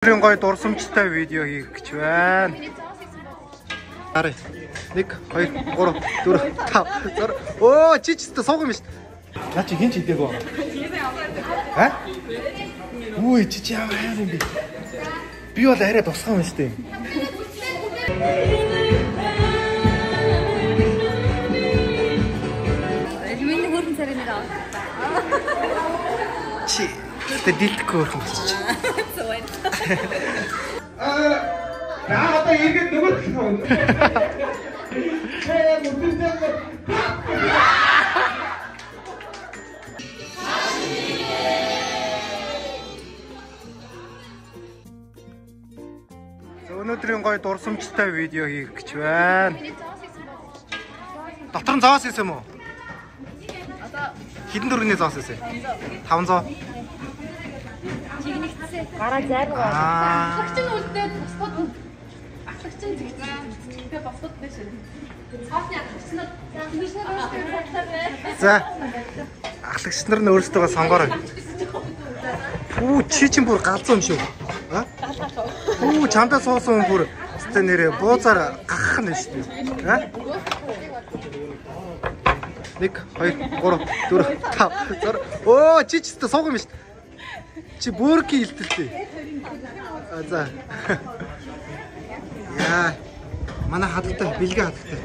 Өнөөдрийн гоё дурсамжтай видео хийх гэж байна. Харъя. 1 2 3 4 5 6. Оо, чичтэй суух юм шүү дээ. Наа чи хин ч идээг байна. А? Үгүй чи яа юм бэ? Би бол арай тусгай юм шүү дээ. Миний хөрөн царай нэг авах. Чи тэ дилтгэх хөрхөн гэж. Наа одоо иргэд нөгөө Өнөөдрийн гоё дурсамжтай видео хийх гэж байна. Дотор нь зоос хийсэн юм уу? Хэдэн төгрөгийн зоос хийсэн? 500. Гараа зайргаа. Ахлагчин үлдээд босгоод ахлагчин зэгцээ. Тэгээ босгоод байж шээ. Цаасны ахлагчнууд За. Ахлагч нар нь өөрсдөө сонгоорой. Пүү чи чинь бүр галзуу юм шүү. А? Пүү чамдаа суусан хүн бүр өстэй нэрээ буузаар гахах нь шүү дээ. А? 1 2 3 4 5 6. Оо чи ч өстэй суух юм шүү. Чи бүрки илтэлтэй. За. Яа. Манай хадлагтай, бэлгээ хадлагтай.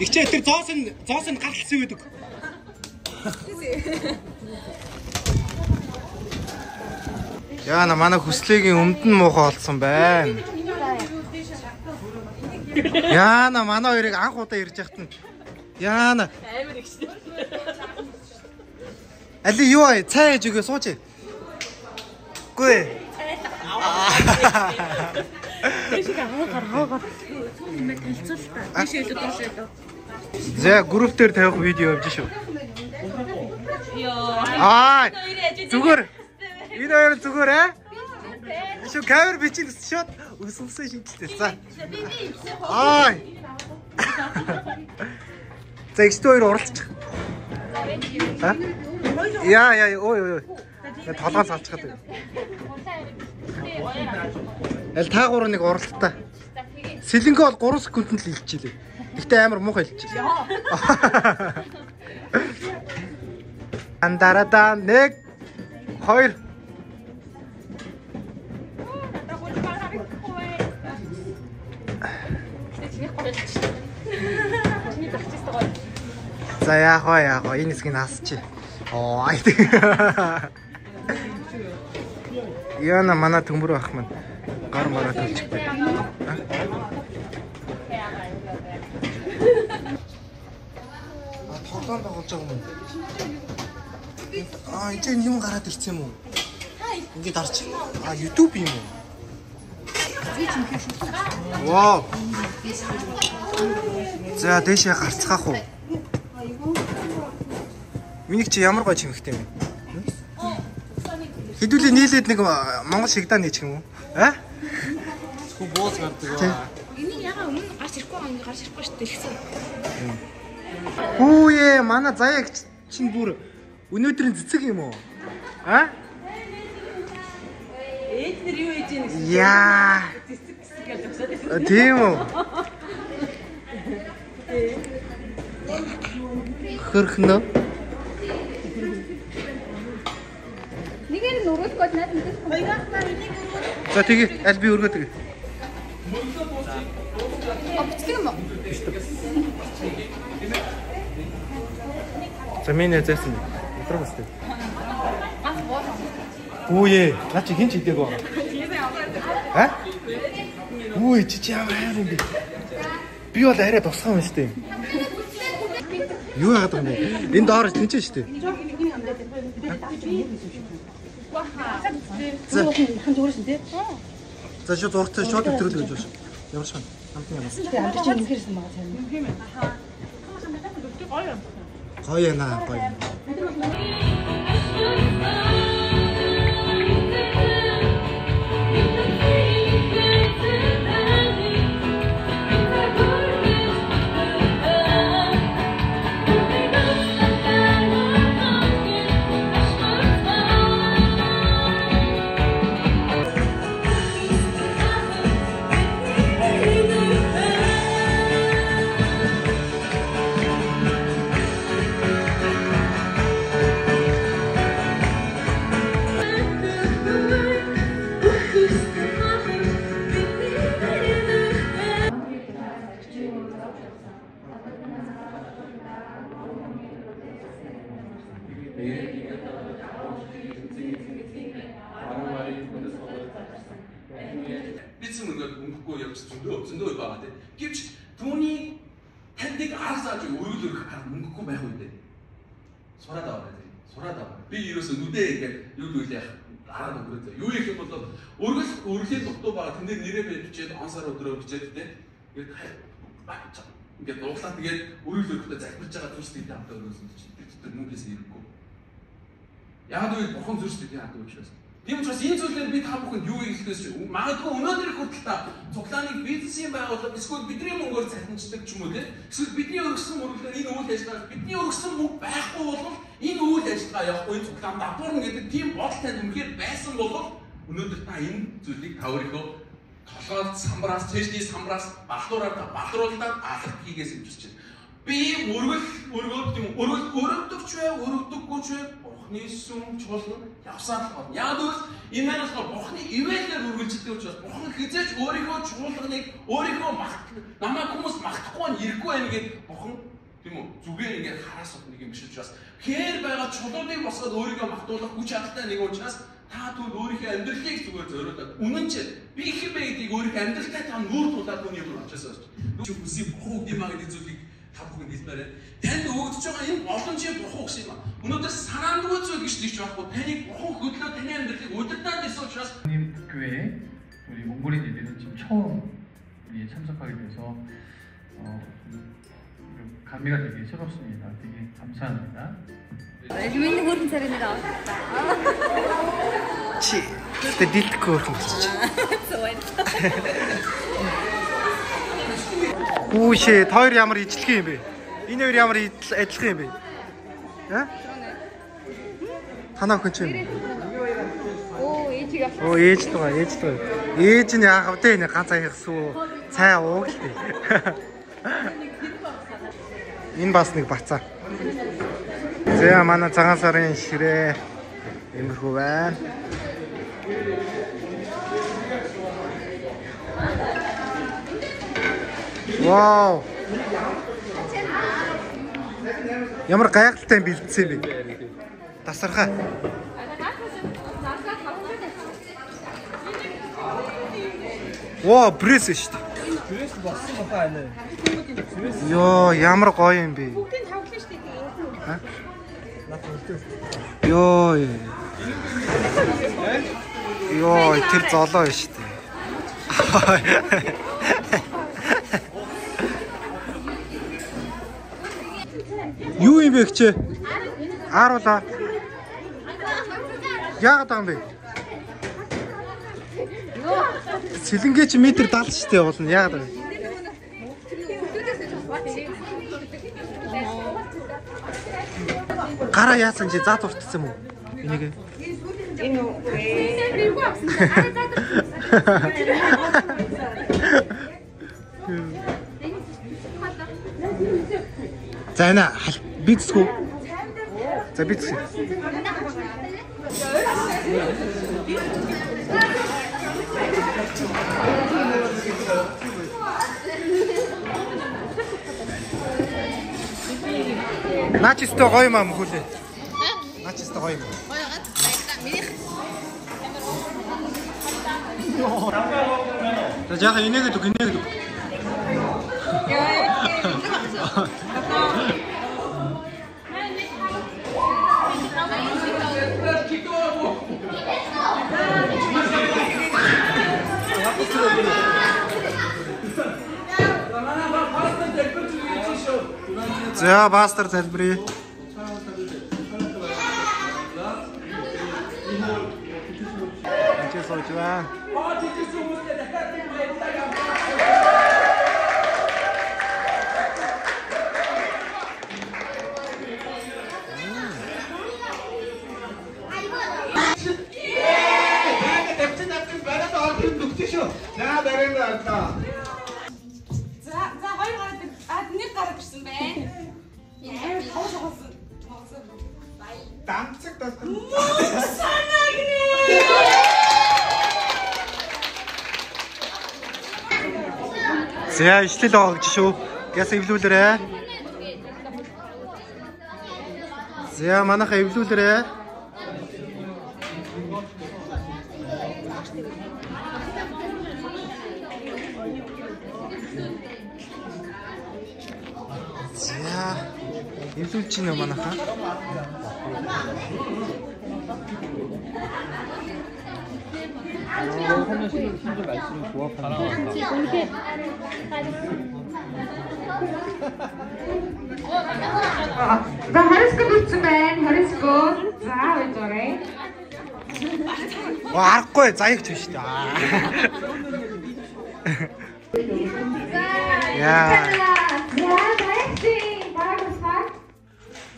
Игчээ тэр зоос нь гаргалсан байдаг. Яана манай хүслэгийн өмдөн муухай болсон байна. Яана манай хоёрыг анх удаа ирж яхад нь. Яана. амар ихтэй. Али юу аа цай ээж өгөө сууж. Гүй. Тэшиг хаагаар. Имэ талцуул та. Тийш илүү дуршаа. За групп дээр тавих видео явж шүү. Йоо. Аа. Зүгээр. Энэ хоёр зүгээр аа? Шүү камер бичин шот өсөлсөн шинжтэй. За. Аа. За ихтэй хоёр уралцчих. А? Яа ой. Толгоон салчихад байна. Аль та гурав нэг уралдтаа. Сэлэнгэ бол 3 секундэд л илчилээ. Гэхдээ амар муухай илчилээ. Андарадаа 1 2 За яах вэ? Энэ хэсгийг наасчих. Оо ай. Яна манай төмөр ах маань гар мараа төлчих байна. Тоглоом тоглож байгаа юм. Энд юм гараад ирсэн юм уу? Ингээд харчих. YouTube юм уу? Вау. За дэшээ гарцгаах уу? Минийх чи ямар гоё чимхтэй юм бэ? Хэдүүлээ нийлээд нэг Монгол шигдаа нээчих юм уу? А? Хүү бууз гардаг. Энийг ягаа өмнө гарч ирэхгүй байгаа ингээ гарч ирэхгүй шүү дээ ихсэн. Хүүе, манай заяаг чинь бүр өнөөдрийн цэцэг юм уу? А? Ээж нар юу ээж юм гэсэн. Яа. Цэцэг гэж төгсөөд. Тийм үү? Хөрхнө. Нэгээр нь өргөх гээд найд мэдээс За тэгээ аль би өргөө тэгээ. Авчихсан юм уу? За миний зайсан. Өдрөө бастай. Хүүе, наа чи хин ч идээг байна. А? Үгүй чи яа юм бэ? Би бол арай тусгай юм шүү дээ. Юу яагаад юм бэ? Энэ доор тэнцэн шүү дээ. За шууд зургатаа шууд өдрөл гэж байна. Ямар шин? Хамтын юм. Амт чинь ингээрсэн байгаа тийм. Гоё наа, гоё. зөндөө байгаа тийм. Гэвч түүний таньдыг харсааж өргөл өргөх арга мөнгөгүй байх үедээ сураад аваа тийм. Сураад аваа. Би ерөөсөө нүдээ ингээд юу л үйл яах арга өгөөд. Юу их юм бол өргөлийн дутуу байгаа тэнд нэрээ бичээд онсаар өдрөө бичээд тийм. Ингээд дууглаа тэгээд өргөл өргөхдөө залбирж байгаа зүйлс бид хамтаа өргөсөн чинь тэр мөнгөөс ирэхгүй. Яг л бурхан зүрс бид яадаг вэ гэж. Тийм учраас энэ зүйлээр бид та бүхэнд юу хэлэхээс магадгүй өнөөдөр хүртэл та цуглааныг бизнесийн байгууллага эсвэл бидний мөнгөөр цахимждаг ч юм уу тийм. Эсвэл бидний өргөсөн мөрөглөөр энэ үйл ажиллагаа бидний өргөсөн мөнгө байхгүй бол энэ үйл ажиллагаа явахгүй цуглаан давтуурна гэдэг тийм бодол танд үнэхээр байсан бол өнөөдөр та энэ зүйлийг та өөрийнхөө толгойд самбраас цэжний самбраас бахлуулаад алхах хийгээс имжирч байна. Би өргөд тийм өргөдөгч вэ, өргөдөггүйч вэ? Бурхны сүм чуулган явсаар л байна. Яг л энэ маань болохоор Бурхны ивэлээр үргэлжлэдэг учраас Бурхан хизээч өөрийнхөө чуулганыг өөрийнхөө намайг хүмүүс магтахгүй нь ирэхгүй байх гэдэг Бурхан тийм үү зүгээр ингээд хараас нэг юм биш учраас хээр байгаа чулуудыг босгоод өөрийгөө магтуулах хүч чадалтай нэг учраас та түр өөрийнхөө амьдралыг зүгээр зориулаад үнэн чи би их юм бэ гэдгийг өөрийнхөө амьдралтай та нүүр тулаад түүний бүр очоосоо чи хүсий Бурхан юм аа гэдэг зүйлийг та бүхэн хэлмээр байна. Танд өгөгдөж байгаа энэ боломжийн Бурхан гэсэн юм аа. Өнөөдөр санаандгүй зүйл гэж тийч байхгүй. Таныг Бурхан хөдлөө таны амьдралыг удирдах гэсэн учраас 교회 우리 몽골인 예배는 지금 처음 참석하게 돼서 감회가 되게 새롭습니다. 되게 감사합니다. Миний хөрөн цариныг авах. Чи тэ дилтгэх хөрхөн гэж. Хүүшээ, хоёр ямар ижлэх юм бэ? Энэ хоёр ямар адилхан юм бэ? Танаа хүн чинь. Оо, ээж л байгаа. Ээж нь яах вэ? Энэ ганц аяг сүү цай ууг л дээ. Энэ бас нэг бацаа. За манай цагаан сарын ширээ иймэрхүү байна. Вау. Ямар гайхалтай бэлдсэн юм бэ? Тасархаа. Воо, пресс шүү дээ. Пресс болсон баха энэ. Йоо, ямар гоё юм бэ? Бүгдийг тавглаа шүү дээ. Йоо. Йоо, тэр золоо шүү дээ. Юу юм бэ гэж? Ааруулаа. Яагаад байгаа юм бэ? Сэлэнгээ чи метр 70 штэ болно. Яагаад байгаа юм? Гараа яасан чи зад уртсан юм уу? Энийг. Энэ үү. За энэ бицгүй. За бицгүй. Начисто гоё юм хөлөө. Начисто гоё юм. Гоёгаад баярлалаа. Минийх. За яга инээгээд үг. За бастер залбирая. Энд сууж байна. За дараагийн аа. За хоёр гараад нэг гараад ирсэн байна. Яа, тоосоолсон. Дамцаг тас. Санагны. За ишлэл байгаа гэж шүү. Яс эвлүүлээрэ. За манайха эвлүүлээрэ. За эвлүүлж чинь юм манайхаа. 하면 신주 말씀을 조합하는 За хориско бүрдсэн байна. Хориско. За байж байгаа. Арахгүй заяагч биш үү? Яа. Зайчи. Багсаа.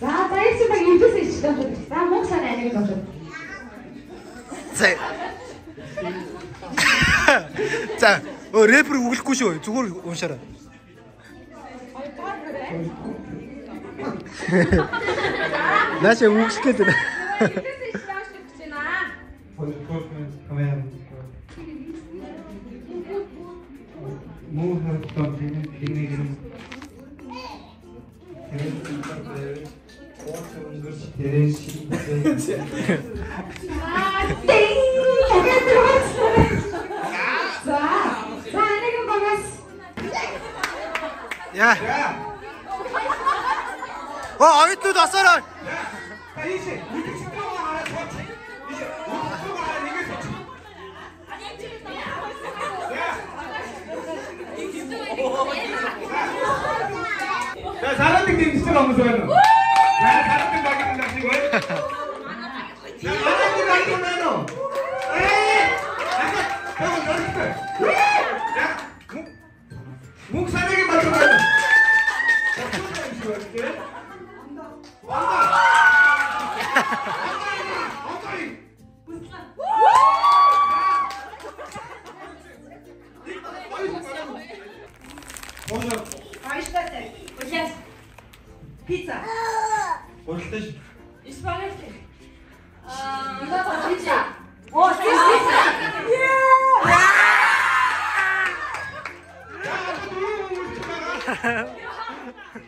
За зайчи баг юусэн ч гэдэг. За мог санаа нэг юм байна. За, рэпер үгэлэхгүй шүү. Зүгээр уншаарай. Нааша үгсгээд байна. 야. 아이또 났어라. 자, 사람들 진짜 너무 좋아요. 자, 사람들 많이 끝났지고. 자, 사람들 많이 끝나요. 자, 목사에게 맞춰봐요. Pizza. Больше. Исправляйте. 이거 더 피자. О, пицца.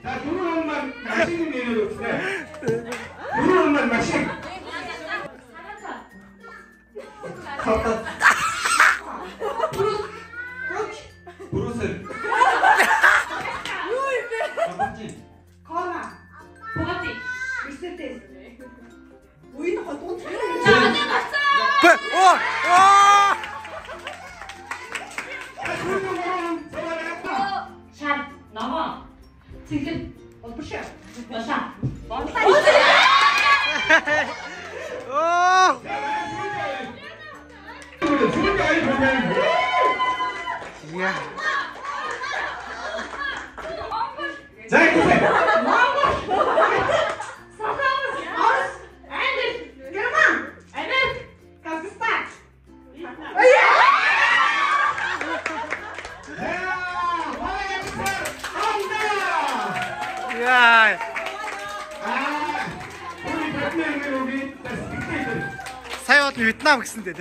자, 두루만 맛있는 메뉴로 주세요. 두루만 맛있는. 브루셀. Кола. Богати. Мистер. Уин хотон. Шан. Нама. Цэгэл. Болбошоо. Баша. 야. 자, 이제. 야. 사연 베트남 гэсэн дээ.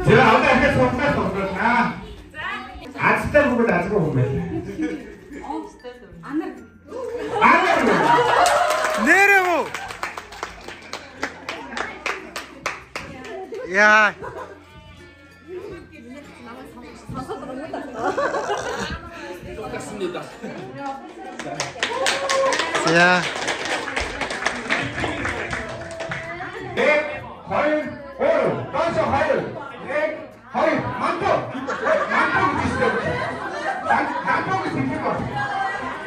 제가 아까 해서 없었나? 아직도 보고 나중에 보면. 내려고. 야. 똑같습니다. 야. 네, 과일, 오른, 다섯 과일, 네, 과일, 만떡 드시죠. 만떡이 드시는 거.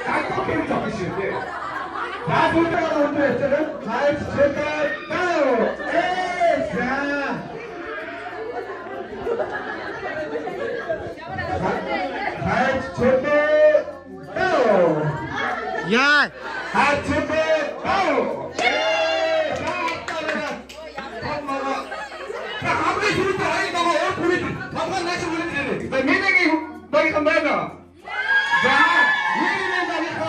만떡이 적으시는데. 자, 손가락 온도 했잖아요. 과일, 제가 따로. 자. 과일, 제가 따로. 야. 하트배 따로. 아무리 좋을 때 아니 너가 얼굴이 방금 다시 보내드리네. 나 민행이 너희가 뭐야? 자, 민행이 가니까.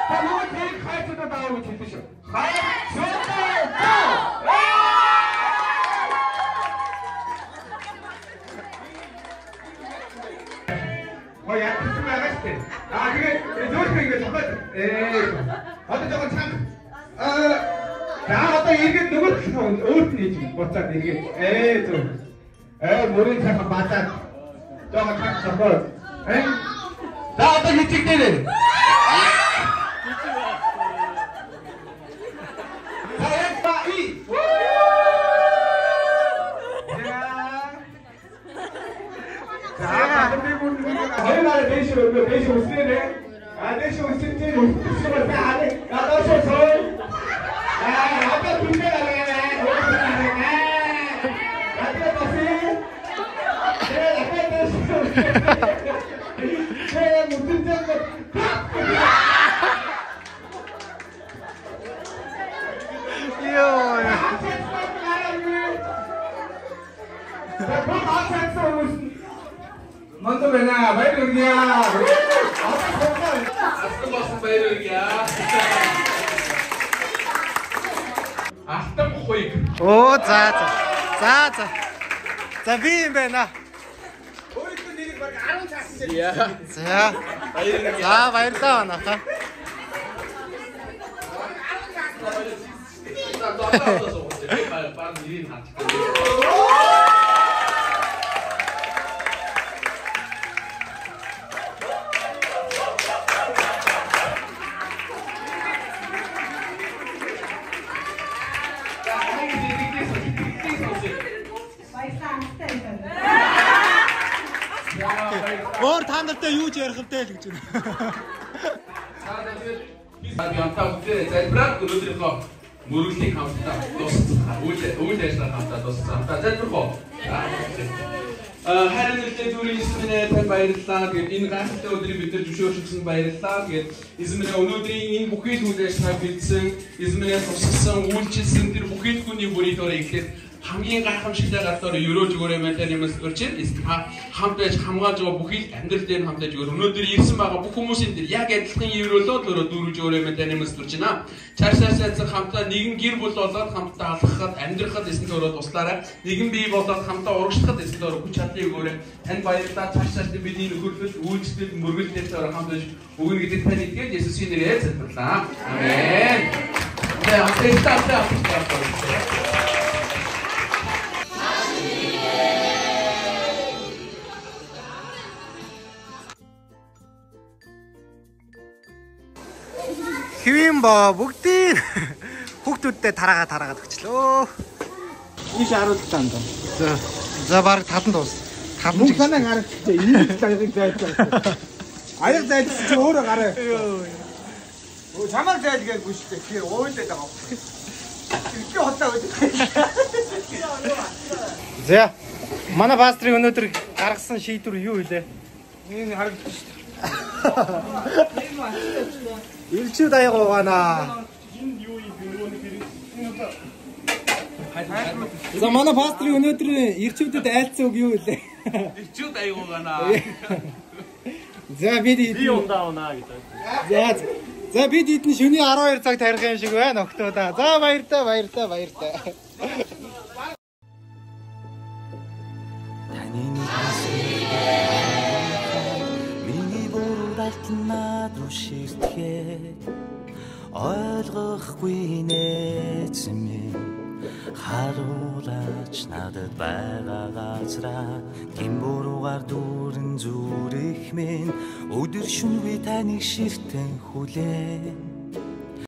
자, 너가 제일 가르쳐다 나오고 싶으셔. 가르쳐다 나오. ядсан байгаа шүү дээ. Тэгээд зөөлхөн ингэ тоглоод одоо жоо цанх за одоо иргэд нөгөө өөрт нь хийж буцаад иргэд зөв мөрийн цахан баатаад жоо цанх тоглоод за одоо хичээлээ Hayır beş usulü beş usulü usulü hadi kadar soy hatta kimse hadi pasi Mantap benar, baik dunia. Astım basın bayılır ya. Astım koyup. Оо за би юм байна. Өөрийнхөө нэрийг баг 10 цаас хэлээ. За баярлалаа манайхаа. Өөр та нартай юу ч ярих вдээ л гэж байна. Хамтаа үгүй залбираад өнөөдрийнхөө мөрөглийг хамтдаа дуусгах. Үйл ажиллагаа хамтдаа дуусгах. Хамтдаа залбирах. Харин нэртэй зүрийн эзэмнээ тань баярлалаа гэд энэ гайхалтай өдрийг бид нар зөвшөөрсөн баярлалаа гэд эзэмнээ өнөөдрийн энэ бүхий л үйл ажиллагааг бэлдсэн эзэмнээ тусгасан үйлчилсэн тэр бүхий л хүний бүрийг өөрөө ихлэх хамгийн гайхамшигтай газар өрөөж өгөөрэй мэн тань юмс өрчил хамт байж хамгаалж байгаа бүхий л амьдрал дээр хамт байж өгөр өнөөдөр ирсэн байгаа бүх хүмүүсийн дээр яг адилхан евролоод өөрөө дүүрж өгөөрэй мэн тань юмс өрч байна. Цаашаасаа хамтдаа нэгэн гэр бүл болоод хамтдаа алхахад амьдрахад эсэнтэй өөрөө туслаарай. Нэгэн бие болоод хамтдаа урагшихад эсэнтэй өөрөө хүч чадлыг өгөөрэй. Тань баярлалаа. Цаашаа бидний нөхөрлөл, үйлчлэл, мөргөлтэй өөрөө хамт байж өгнө гэдэгт тань итгэж Есүсийн нэрээр залбирлаа. Амен. Хэвэн ба бүгдийг хүүхдүүдтэй тараагаад өгчлөө. Ийш харуулж танд. За баг талан дуус. Мөн санаа гарагчаа ийм цагийг зайлшгүй. Аяг зайлшгүй чи өөрөө гараа. Өө чамаар зайлгээгүй шүү дээ. Тэр уйлаад байгаа. Чи хотлаа үү? За манай пастрын өнөөдөр гаргасан шийдвэр юу вэ? Энэ харагдаж шүү дээ. Илчүүд аягуугаана. За манай пастрын өнөөдөр ирчүүдэд айлцсан үг юу вэ? Ирчүүд аягуугаана. За бид ундаана гэдэг. За бид эдэн шөнийн 12 цаг тарих юм шиг байна октоодаа. За баяртай. Миний буруу далтнаа түшигтгэхэд ойлгохгүй нээсэн минь харуулаач надад байгаа газраа гин буруугаар дүүрэн зүрх минь өдөр шөнөгүй таныг ширтэн хүлээн